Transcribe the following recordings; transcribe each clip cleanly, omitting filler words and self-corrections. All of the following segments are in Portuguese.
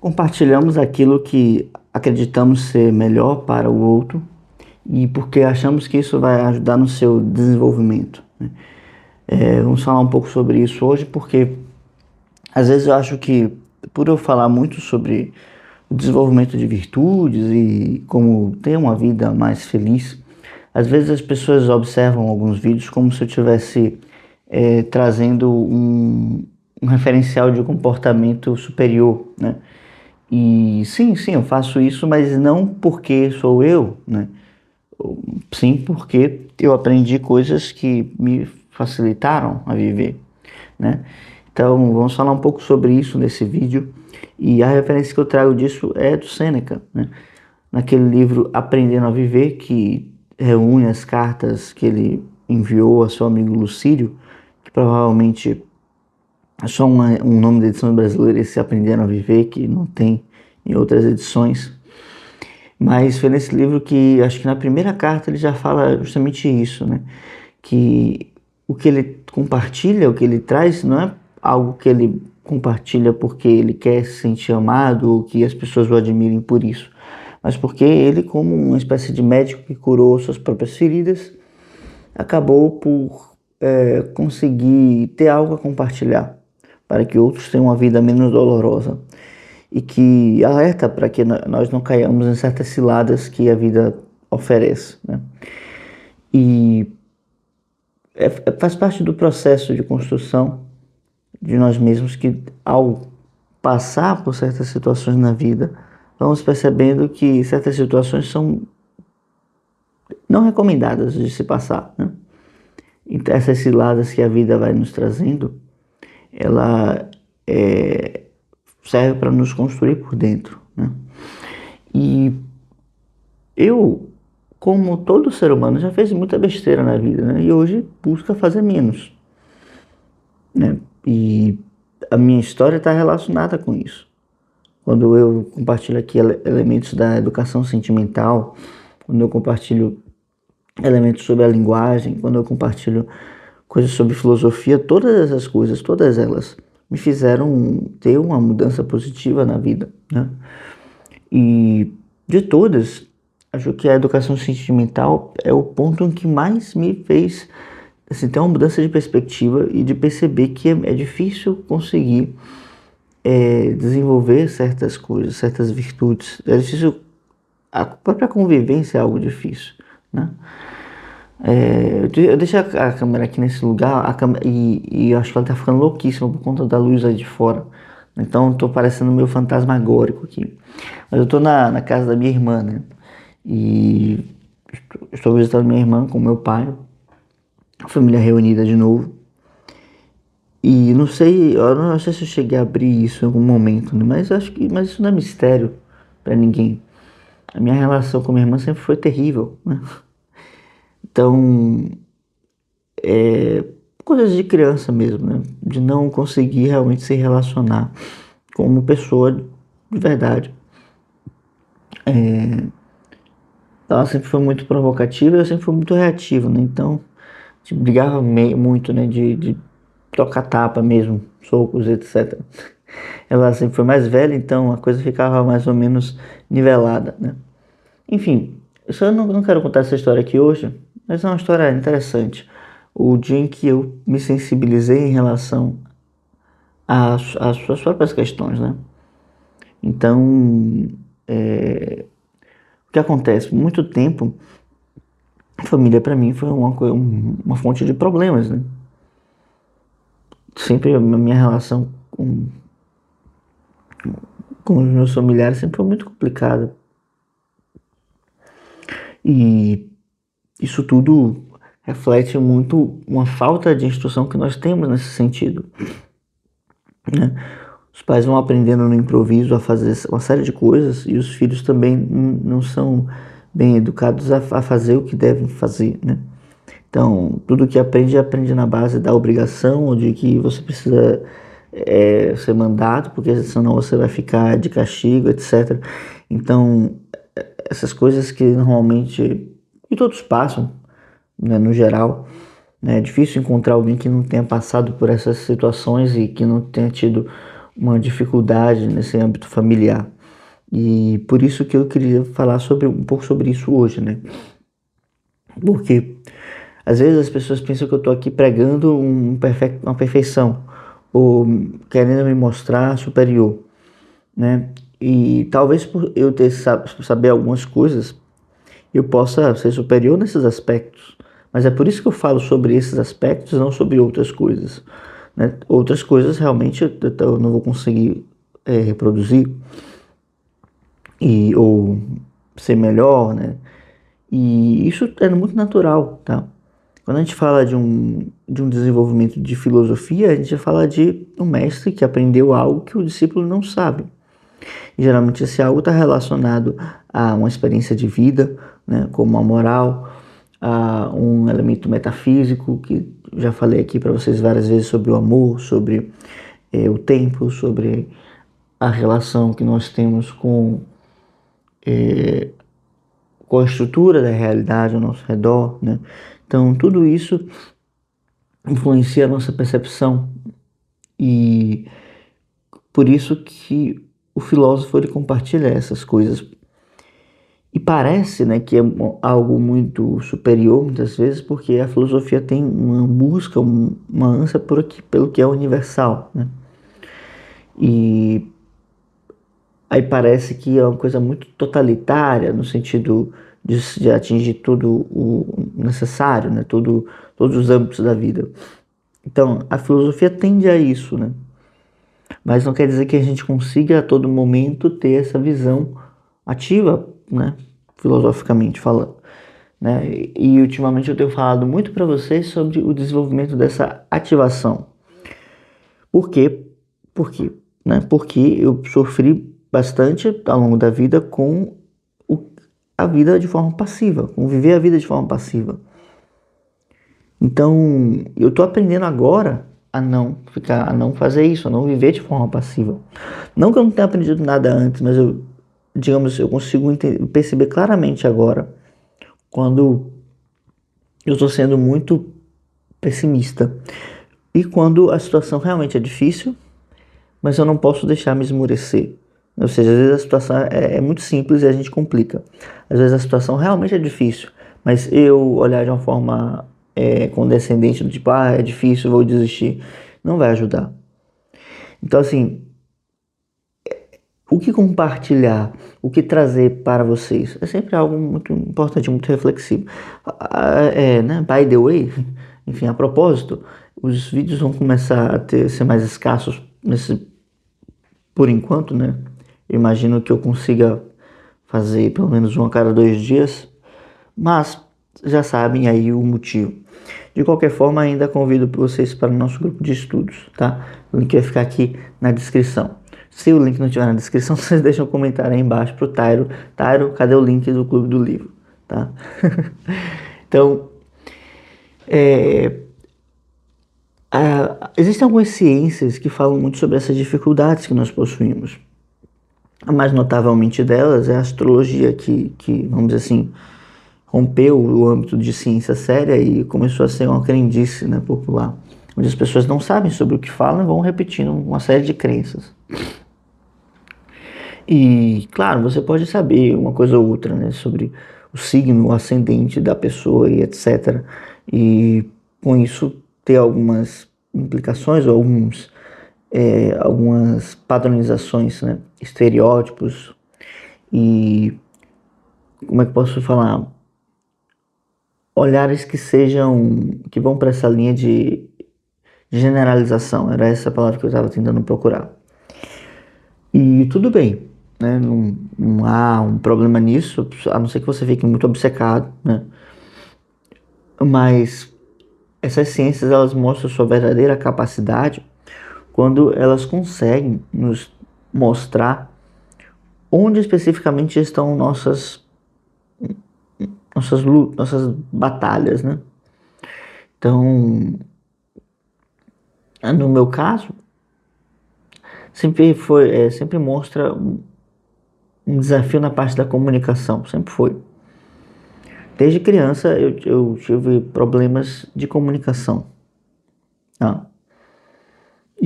Compartilhamos aquilo que acreditamos ser melhor para o outro e porque achamos que isso vai ajudar no seu desenvolvimento, né? Vamos falar um pouco sobre isso hoje, porque às vezes eu acho que, por eu falar muito sobre o desenvolvimento de virtudes e como ter uma vida mais feliz, às vezes as pessoas observam alguns vídeos como se eu estivesse trazendo um referencial de comportamento superior, né? E sim, eu faço isso, mas não porque sou eu, né? Sim, porque eu aprendi coisas que me facilitaram a viver, né? Então, vamos falar um pouco sobre isso nesse vídeo. E a referência que eu trago disso é do Sêneca, né? Naquele livro Aprendendo a Viver, que reúne as cartas que ele enviou a seu amigo Lucílio, que provavelmente é só um nome da edição brasileira, esse Aprendendo a Viver, que não tem em outras edições. Mas foi nesse livro que, acho que na primeira carta ele já fala justamente isso, né? Que o que ele compartilha, o que ele traz, não é algo que ele compartilha porque ele quer se sentir amado ou que as pessoas o admirem por isso, mas porque ele, como uma espécie de médico que curou suas próprias feridas, acabou por conseguir ter algo a compartilhar para que outros tenham uma vida menos dolorosa e que alerta para que nós não caiamos em certas ciladas que a vida oferece, né? E faz parte do processo de construção de nós mesmos que, ao passar por certas situações na vida, vamos percebendo que certas situações são não recomendadas de se passar, né? Então, essas ciladas que a vida vai nos trazendo, ela serve para nos construir por dentro, né? E eu, como todo ser humano, já fez muita besteira na vida, né? E hoje busca fazer menos, né? E a minha história está relacionada com isso. Quando eu compartilho aqui elementos da educação sentimental, quando eu compartilho elementos sobre a linguagem, quando eu compartilho coisas sobre filosofia, todas essas coisas, todas elas me fizeram ter uma mudança positiva na vida, né? E de todas, acho que a educação sentimental é o ponto em que mais me fez assim, ter uma mudança de perspectiva e de perceber que é difícil conseguir desenvolver certas coisas, certas virtudes. É difícil, a própria convivência é algo difícil, né? Eu deixo a câmera aqui nesse lugar e eu acho que ela tá ficando louquíssima por conta da luz aí de fora. Então eu tô parecendo meio fantasmagórico aqui. Mas eu tô na casa da minha irmã, né? E estou visitando minha irmã com meu pai, a família reunida de novo. E eu não sei se eu cheguei a abrir isso em algum momento, né? Mas mas isso não é mistério para ninguém. A minha relação com minha irmã sempre foi terrível, né? Então, coisas de criança mesmo, né? De não conseguir realmente se relacionar como pessoa de verdade. Ela sempre foi muito provocativa e eu sempre fui muito reativo, né? Então, a gente brigava muito, né? De trocar tapa mesmo, socos, etc. Ela sempre foi mais velha, então a coisa ficava mais ou menos nivelada, né? Enfim, eu não quero contar essa história aqui hoje, mas é uma história interessante. O dia em que eu me sensibilizei em relação às suas próprias questões, né? Então, o que acontece? Por muito tempo, a família para mim foi uma fonte de problemas, né? Sempre a minha relação com os meus familiares sempre foi muito complicada. E isso tudo reflete muito uma falta de instrução que nós temos nesse sentido, né? Os pais vão aprendendo no improviso a fazer uma série de coisas e os filhos também não são bem educados a fazer o que devem fazer, né? Então, tudo que aprende na base da obrigação ou de que você precisa ser mandado, porque senão você vai ficar de castigo, etc. Então, essas coisas que normalmente e todos passam, né, no geral, né, é difícil encontrar alguém que não tenha passado por essas situações e que não tenha tido uma dificuldade nesse âmbito familiar. E por isso que eu queria falar um pouco sobre isso hoje, né? Porque às vezes as pessoas pensam que eu estou aqui pregando uma perfeição, ou querendo me mostrar superior, né? E talvez por eu saber algumas coisas, eu possa ser superior nesses aspectos. Mas é por isso que eu falo sobre esses aspectos, não sobre outras coisas, né? Outras coisas realmente eu não vou conseguir reproduzir ou ser melhor, né? E isso é muito natural, tá? Quando a gente fala de um desenvolvimento de filosofia, a gente fala de um mestre que aprendeu algo que o discípulo não sabe. E geralmente esse algo está relacionado a uma experiência de vida, né, como a moral, a um elemento metafísico, que já falei aqui para vocês várias vezes sobre o amor, sobre o tempo, sobre a relação que nós temos com a estrutura da realidade ao nosso redor, né? Então, tudo isso influencia a nossa percepção e por isso que o filósofo ele compartilha essas coisas. E parece, né, que é algo muito superior muitas vezes, porque a filosofia tem uma busca, uma ânsia pelo que é universal, né? E aí parece que é uma coisa muito totalitária no sentido de atingir tudo o necessário, né? Todos os âmbitos da vida. Então, a filosofia tende a isso, né? Mas não quer dizer que a gente consiga a todo momento ter essa visão ativa, né? Filosoficamente falando, né? E ultimamente eu tenho falado muito para vocês sobre o desenvolvimento dessa ativação. Por quê? Por quê? Né? Porque eu sofri bastante ao longo da vida com a vida de forma passiva, com viver a vida de forma passiva. Então, eu tô aprendendo agora a não fazer isso, a não viver de forma passiva. Não que eu não tenha aprendido nada antes, mas eu consigo perceber claramente agora quando eu estou sendo muito pessimista e quando a situação realmente é difícil, mas eu não posso deixar me esmurecer. Ou seja, às vezes a situação é muito simples e a gente complica. Às vezes a situação realmente é difícil, mas eu olhar de uma forma condescendente, do tipo, é difícil, vou desistir, não vai ajudar. Então, assim, o que compartilhar, o que trazer para vocês é sempre algo muito importante, muito reflexivo. Né? By the way, enfim, a propósito, os vídeos vão começar a ser mais escassos por enquanto, né? Eu imagino que eu consiga fazer pelo menos um a cada 2 dias, mas já sabem aí o motivo. De qualquer forma, ainda convido vocês para o nosso grupo de estudos, tá? O link vai ficar aqui na descrição. Se o link não estiver na descrição, vocês deixam um comentário aí embaixo pro Tairo. Tairo, cadê o link do Clube do Livro, tá? Então, existem algumas ciências que falam muito sobre essas dificuldades que nós possuímos. A mais notavelmente delas é a astrologia, que vamos dizer assim, rompeu o âmbito de ciência séria e começou a ser uma crendice, né, popular, onde as pessoas não sabem sobre o que falam e vão repetindo uma série de crenças. E, claro, você pode saber uma coisa ou outra, né, sobre o signo, o ascendente da pessoa e etc. E com isso ter algumas implicações ou algumas padronizações, né, estereótipos e, como é que posso falar, olhares que vão para essa linha de generalização, era essa a palavra que eu estava tentando procurar. E tudo bem, né? Não há um problema nisso, a não ser que você fique muito obcecado, né? Mas essas ciências, elas mostram sua verdadeira capacidade quando elas conseguem nos mostrar onde especificamente estão nossas batalhas, né? Então, no meu caso, sempre mostra um desafio na parte da comunicação, sempre foi. Desde criança eu tive problemas de comunicação. Tá?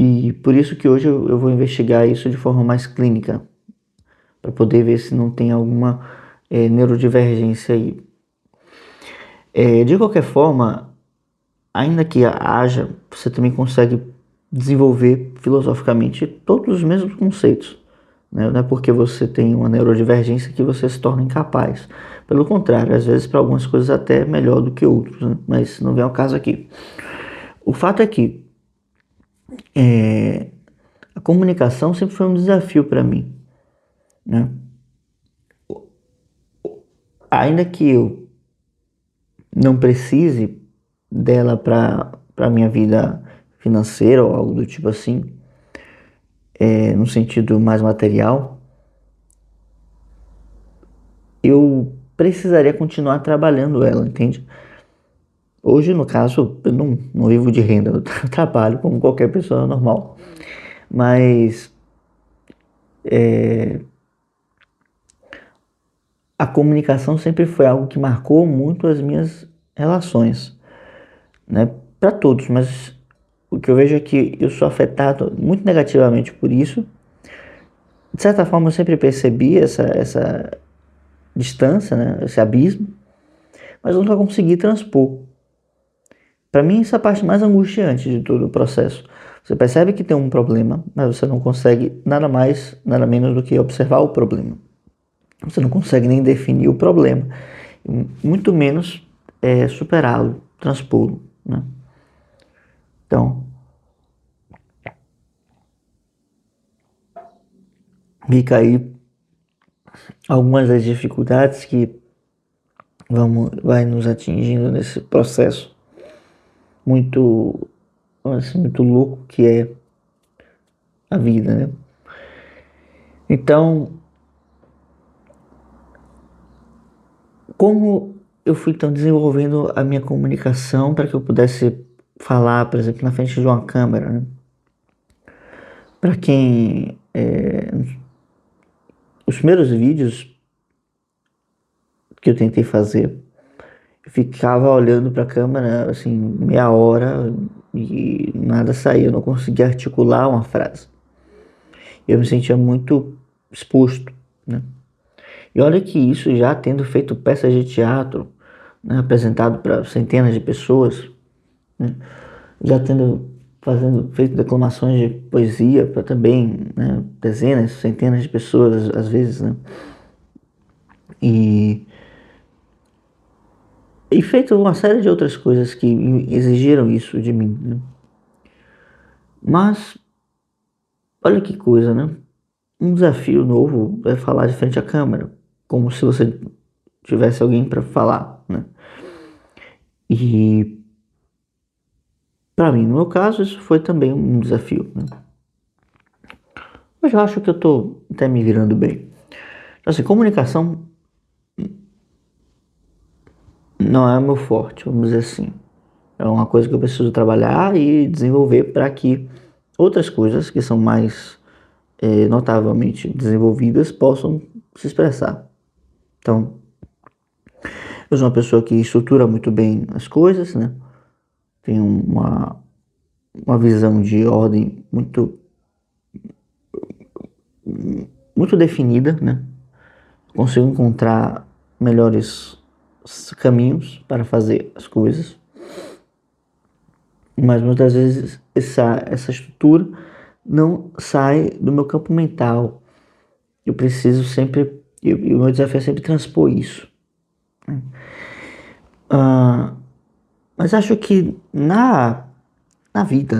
E por isso que hoje eu vou investigar isso de forma mais clínica, para poder ver se não tem alguma neurodivergência aí. De qualquer forma, ainda que haja, você também consegue desenvolver filosoficamente todos os mesmos conceitos. Né? Não é porque você tem uma neurodivergência que você se torna incapaz. Pelo contrário, às vezes para algumas coisas até melhor do que outros, né? Mas não vem ao caso aqui. O fato é que a comunicação sempre foi um desafio para mim, né? Ainda que eu não precise dela para minha vida financeira ou algo do tipo assim, no sentido mais material, eu precisaria continuar trabalhando ela, entende? Hoje, no caso, eu não vivo de renda, eu trabalho como qualquer pessoa normal. Mas a comunicação sempre foi algo que marcou muito as minhas relações, né? Para todos, mas o que eu vejo é que eu sou afetado muito negativamente por isso. De certa forma, eu sempre percebi essa distância, né? Esse abismo, mas eu nunca consegui transpor. Para mim, essa é a parte mais angustiante de todo o processo. Você percebe que tem um problema, mas você não consegue nada mais, nada menos do que observar o problema. Você não consegue nem definir o problema, muito menos superá-lo, transpô-lo, né? Então, fica aí algumas das dificuldades que vai nos atingindo nesse processo muito, assim, muito louco que é a vida, né? Então, como eu fui então desenvolvendo a minha comunicação para que eu pudesse falar, por exemplo, na frente de uma câmera, né? Para quem os primeiros vídeos que eu tentei fazer, eu ficava olhando para a câmera assim meia hora e nada saía, eu não conseguia articular uma frase. Eu me sentia muito exposto, né? E olha que isso já tendo feito peças de teatro, né, apresentado para centenas de pessoas, né, já feito declamações de poesia para também, né, dezenas, centenas de pessoas às vezes, né? E feito uma série de outras coisas que exigiram isso de mim, né? Mas olha que coisa, né? Um desafio novo é falar de frente à câmera, como se você tivesse alguém para falar, né? E para mim, no meu caso, isso foi também um desafio, né? Mas eu acho que eu tô até me virando bem. Então, assim, comunicação não é o meu forte, vamos dizer assim. É uma coisa que eu preciso trabalhar e desenvolver para que outras coisas que são mais notavelmente desenvolvidas possam se expressar. Então, eu sou uma pessoa que estrutura muito bem as coisas, né? Tenho uma visão de ordem muito definida, né? Consigo encontrar melhores caminhos para fazer as coisas, mas muitas vezes essa estrutura não sai do meu campo mental. Eu preciso sempre, e o meu desafio é sempre transpor isso, né? Mas acho que na vida,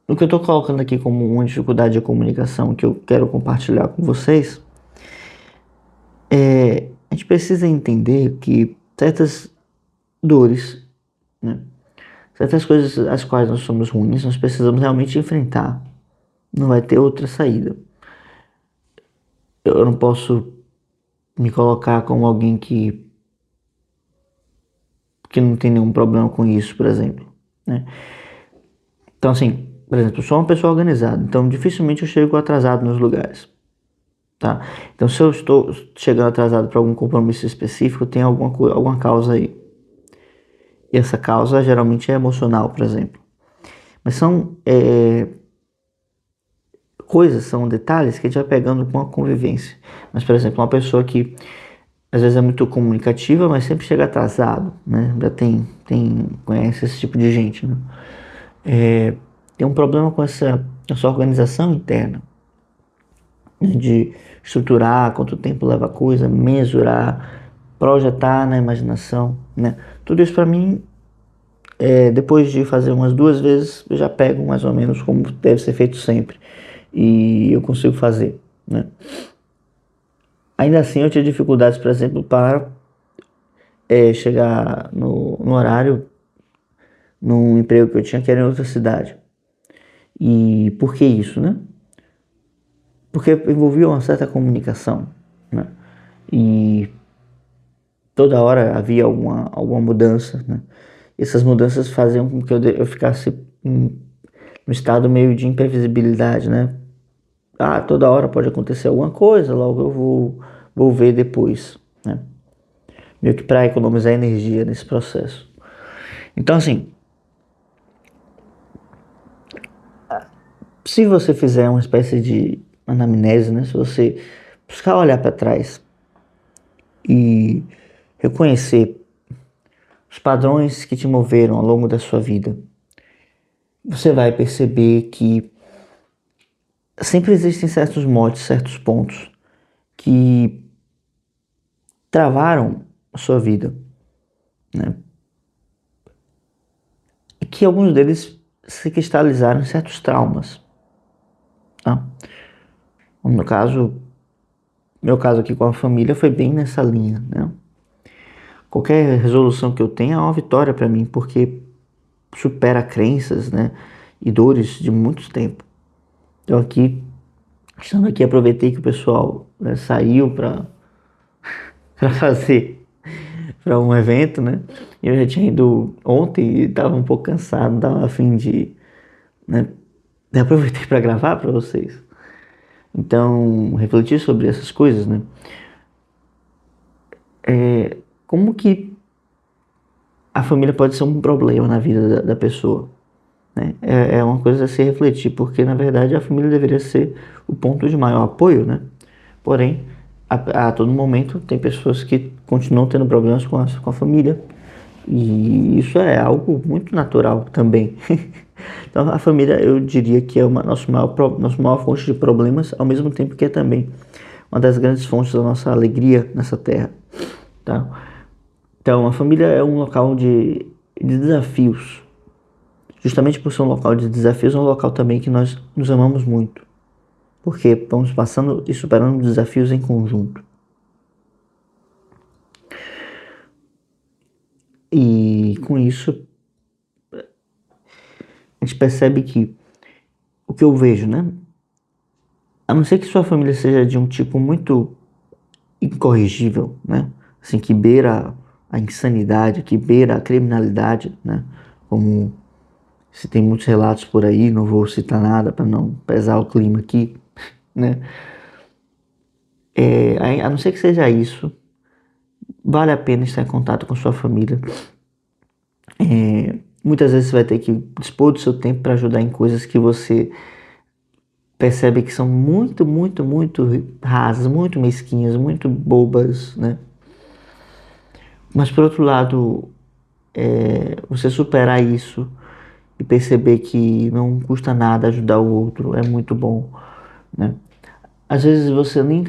no que eu estou colocando aqui como uma dificuldade de comunicação que eu quero compartilhar com vocês, a gente precisa entender que certas dores, né, certas coisas às quais nós somos ruins, nós precisamos realmente enfrentar. Não vai ter outra saída. Eu não posso me colocar como alguém que não tem nenhum problema com isso, por exemplo, né? Então, assim, por exemplo, eu sou uma pessoa organizada, então dificilmente eu chego atrasado nos lugares, tá? Então, se eu estou chegando atrasado para algum compromisso específico, tem alguma causa aí. E essa causa geralmente é emocional, por exemplo. Mas são coisas, são detalhes que a gente vai pegando com a convivência. Mas, por exemplo, uma pessoa que às vezes é muito comunicativa, mas sempre chega atrasado, né? Já conhece esse tipo de gente, né? Tem um problema com essa organização interna, né? De estruturar quanto tempo leva a coisa, mensurar, projetar na imaginação, né? Tudo isso para mim, depois de fazer umas 2 vezes, eu já pego mais ou menos como deve ser feito sempre e eu consigo fazer, né? Ainda assim, eu tinha dificuldades, por exemplo, para chegar no horário, num emprego que eu tinha que era em outra cidade. E por que isso, né? Porque envolvia uma certa comunicação, né? E toda hora havia alguma mudança, né? Essas mudanças faziam com que eu ficasse num estado meio de imprevisibilidade, né? Ah, toda hora pode acontecer alguma coisa, logo eu vou ver depois, né? Meio que para economizar energia nesse processo. Então, assim, se você fizer uma espécie de anamnese, né? Se você buscar olhar para trás e reconhecer os padrões que te moveram ao longo da sua vida, você vai perceber que sempre existem certos motes, certos pontos que travaram a sua vida, né? E que alguns deles se cristalizaram em certos traumas, tá? No caso, meu caso aqui com a família foi bem nessa linha, né? Qualquer resolução que eu tenha é uma vitória para mim, porque supera crenças, né, e dores de muito tempo. Então estando aqui, aproveitei que o pessoal, né, saiu para fazer para um evento, né? E eu já tinha ido ontem e estava um pouco cansado, não estava a fim de, né? Eu aproveitei para gravar para vocês. Então, refletir sobre essas coisas, né? Como que a família pode ser um problema na vida da pessoa, né? É uma coisa a se refletir, porque na verdade a família deveria ser o ponto de maior apoio, né? Porém, a todo momento tem pessoas que continuam tendo problemas com a família, e isso é algo muito natural também. Então a família, eu diria que é uma nossa maior fonte de problemas, ao mesmo tempo que é também uma das grandes fontes da nossa alegria nessa terra, tá? Então a família é um local de desafios. Justamente por ser um local de desafios, é um local também que nós nos amamos muito. Porque vamos passando e superando desafios em conjunto. E com isso, a gente percebe que o que eu vejo, né? A não ser que sua família seja de um tipo muito incorrigível, né? Assim, que beira a insanidade, que beira a criminalidade, né? Como se tem muitos relatos por aí, não vou citar nada para não pesar o clima aqui, né? A não ser que seja isso, vale a pena estar em contato com sua família. Muitas vezes você vai ter que dispor do seu tempo para ajudar em coisas que você percebe que são muito, muito, muito rasas, muito mesquinhas, muito bobas, né? Mas por outro lado, você superar isso e perceber que não custa nada ajudar o outro é muito bom, né? Às vezes você nem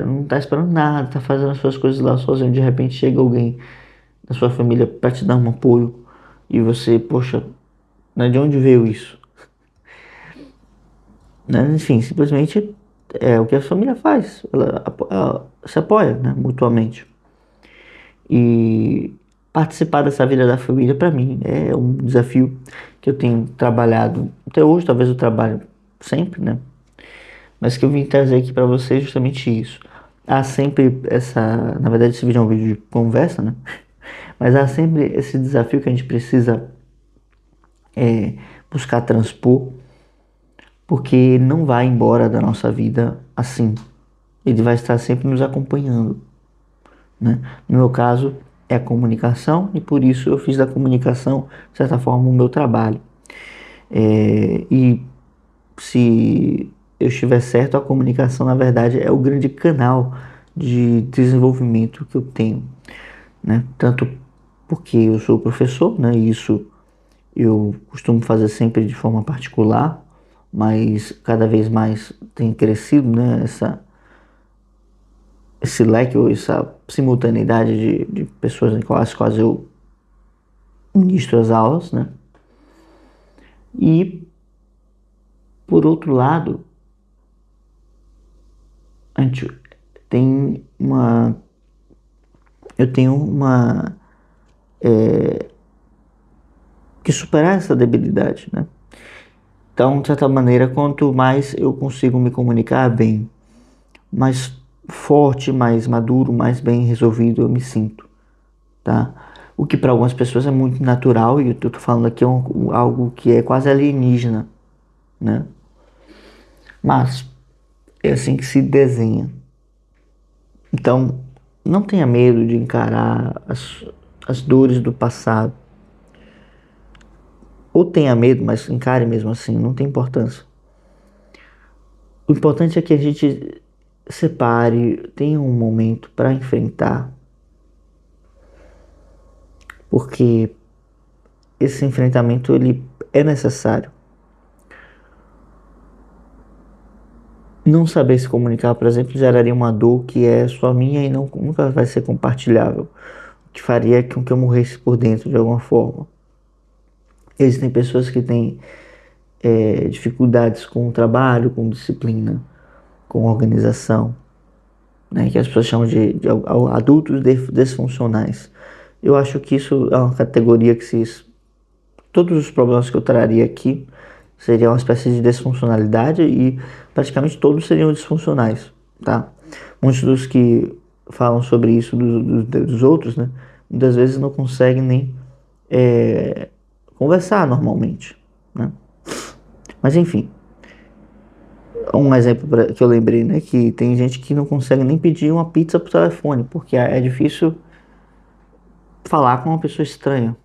não tá esperando nada, tá fazendo as suas coisas lá sozinho, de repente chega alguém da sua família para te dar um apoio e você, poxa, né, de onde veio isso? Né? Enfim, simplesmente é o que a família faz, ela se apoia, né, mutuamente. E participar dessa vida da família, para mim, é um desafio que eu tenho trabalhado até hoje, talvez eu trabalhe sempre, né? Mas que eu vim trazer aqui para vocês justamente isso. Há sempre na verdade esse vídeo é um vídeo de conversa, né? Mas há sempre esse desafio que a gente precisa buscar transpor, porque ele não vai embora da nossa vida assim. Ele vai estar sempre nos acompanhando, né? No meu caso, é a comunicação, e por isso eu fiz da comunicação, de certa forma, o meu trabalho. E se eu estiver certo, a comunicação, na verdade, é o grande canal de desenvolvimento que eu tenho, né? Tanto porque eu sou professor, né? E isso eu costumo fazer sempre de forma particular, mas cada vez mais tem crescido, né? Esse leque ou essa simultaneidade de pessoas as quais eu ministro as aulas, né? E, por outro lado, a gente tem uma... Eu tenho uma... que superar essa debilidade, né? Então, de certa maneira, quanto mais eu consigo me comunicar bem, mais forte, mais maduro, mais bem resolvido eu me sinto, tá? O que para algumas pessoas é muito natural, e eu tô falando aqui algo que é quase alienígena, né? Mas é assim que se desenha. Então, não tenha medo de encarar as dores do passado. Ou tenha medo, mas encare mesmo assim, não tem importância. O importante é que a gente separe, tenha um momento para enfrentar, porque esse enfrentamento ele é necessário. Não saber se comunicar, por exemplo, geraria uma dor que é só minha e nunca vai ser compartilhável, o que faria com que eu morresse por dentro de alguma forma. Existem pessoas que têm dificuldades com o trabalho, com disciplina, com organização, né, que as pessoas chamam de adultos desfuncionais. Eu acho que isso é uma categoria que todos os problemas que eu traria aqui seriam uma espécie de desfuncionalidade e praticamente todos seriam disfuncionais, tá? Muitos dos que falam sobre isso dos outros, né, muitas vezes não conseguem nem conversar normalmente, né? Mas enfim, um exemplo que eu lembrei, né, que tem gente que não consegue nem pedir uma pizza por telefone, porque é difícil falar com uma pessoa estranha.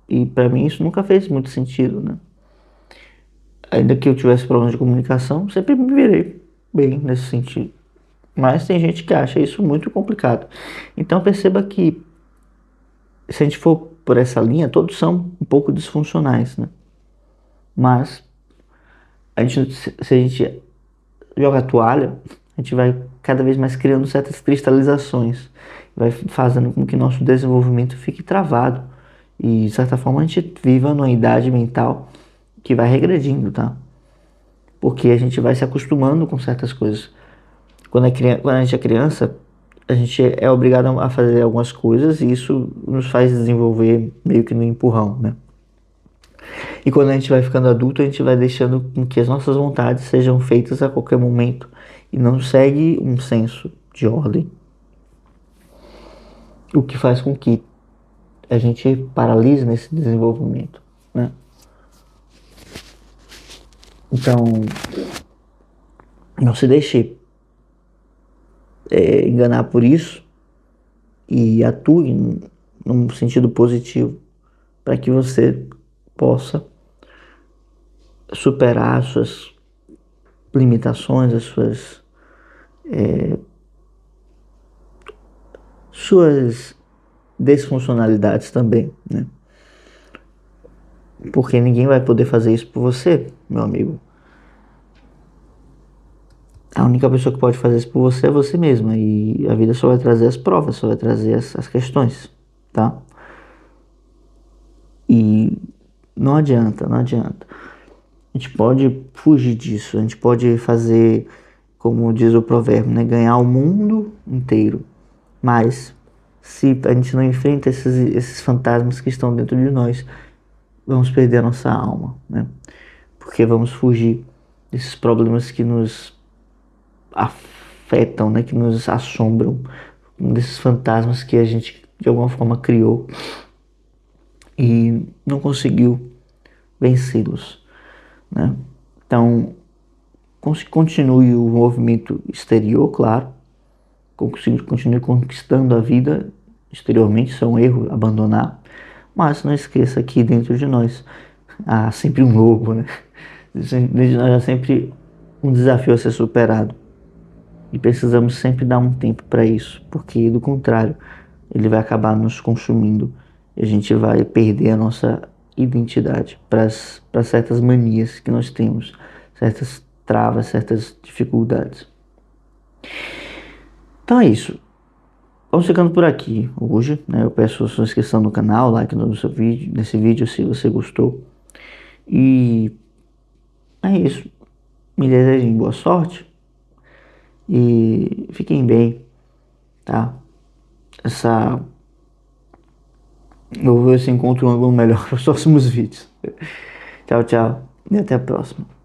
E para mim isso nunca fez muito sentido, né? Ainda que eu tivesse problemas de comunicação, sempre me virei bem nesse sentido. Mas tem gente que acha isso muito complicado. Então perceba que se a gente for por essa linha, todos são um pouco disfuncionais, né? Mas se a gente joga a toalha, a gente vai cada vez mais criando certas cristalizações, vai fazendo com que nosso desenvolvimento fique travado e de certa forma a gente viva numa idade mental que vai regredindo, tá? Porque a gente vai se acostumando com certas coisas. Quando a gente é criança, a gente é obrigado a fazer algumas coisas e isso nos faz desenvolver meio que no empurrão, né? E quando a gente vai ficando adulto, a gente vai deixando com que as nossas vontades sejam feitas a qualquer momento e não segue um senso de ordem, o que faz com que a gente paralise nesse desenvolvimento, né? Então, não se deixe enganar por isso e atue num sentido positivo para que você possa superar as suas limitações, as suas desfuncionalidades também, né? Porque ninguém vai poder fazer isso por você, meu amigo. A única pessoa que pode fazer isso por você é você mesma. E a vida só vai trazer as provas, só vai trazer as questões, tá? E não adianta, não adianta. A gente pode fugir disso, a gente pode fazer, como diz o provérbio, né? Ganhar o mundo inteiro. Mas se a gente não enfrenta esses fantasmas que estão dentro de nós, vamos perder a nossa alma, né? Porque vamos fugir desses problemas que nos afetam, né? Que nos assombram, desses fantasmas que a gente de alguma forma criou e não conseguiu vencê-los, né? Então, continue o movimento exterior, claro, continue conquistando a vida exteriormente, isso é um erro abandonar, mas não esqueça que dentro de nós há sempre um novo, né? Dentro de nós há sempre um desafio a ser superado. E precisamos sempre dar um tempo para isso, porque do contrário, ele vai acabar nos consumindo e a gente vai perder a nossa identidade para certas manias que nós temos, certas travas, certas dificuldades. Então é isso. Vamos ficando por aqui hoje, né? Eu peço a sua inscrição no canal, like no seu vídeo, nesse vídeo se você gostou. E é isso. Me desejem boa sorte e fiquem bem, tá? Essa Eu vou ver se encontro um ângulo melhor para os próximos vídeos. Tchau, tchau. E até a próxima.